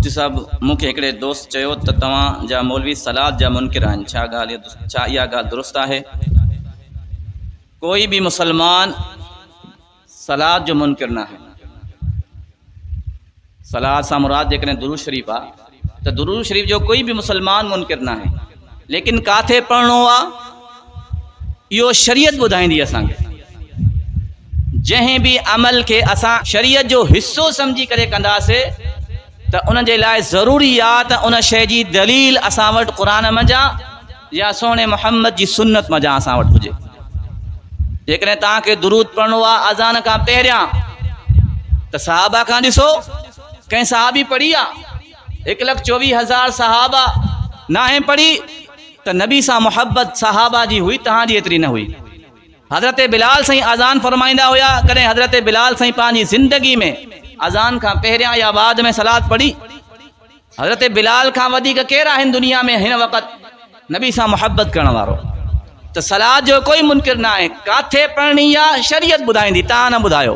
मुफ्ती साहब मूंखे हिकिड़े दोस्त चयो त तव्हां जा मौलवी सलाद जा मुनकिर आहिनि। छा इहा ॻाल्हि दुरुस्त आहे? कोई भी मुसलमान सलाद जो मुनकिर न आहे। सलाद सां मुराद जेकॾहिं दुरूद शरीफ़ आहे त दुरूद शरीफ़ जो कोई भी मुसलमान मुनकिर न आहे, लेकिन काथे पढ़णो आहे इहो शरीयत ॿुधाईंदी असांखे। जंहिं भी अमल के असां शरीयत जो हिस्सो समझी करे कंदासीं त उन जे लाइ ज़रूरी आहे त उन शइ जी दलील असां वटि क़ुरान मज़ा या सोने मोहम्मद जी सुन्नत मज़ा असां वटि हुजे। जेकॾहिं तव्हांखे दुरूद पढ़णो आहे अज़ान खां पहिरियां त सहाबा खां ॾिसो, कंहिं सहाबी पढ़ी आहे? 1,24,000 सहाबा नाहे पढ़ी त नबी सां मोहब्बत सहाबा जी हुई, तव्हांजी एतिरी न हुई। हज़रत बिलाल साईं अज़ान फरमाईंदा हुया, कॾहिं हज़रत बिलाल साईं पंहिंजी ज़िंदगी में अज़ान खां पहिरियां या बाद में सलाद पढ़ी? हज़रत बिलाल खां वधीक केरु आहिनि दुनिया में हिन वक़्त नबी सां मोहब्बत करण वारो? त सलाद जो कोई मुनकिर न आहे। काथे पढ़णी आहे शरीयत ॿुधाईंदी, तव्हां न ॿुधायो।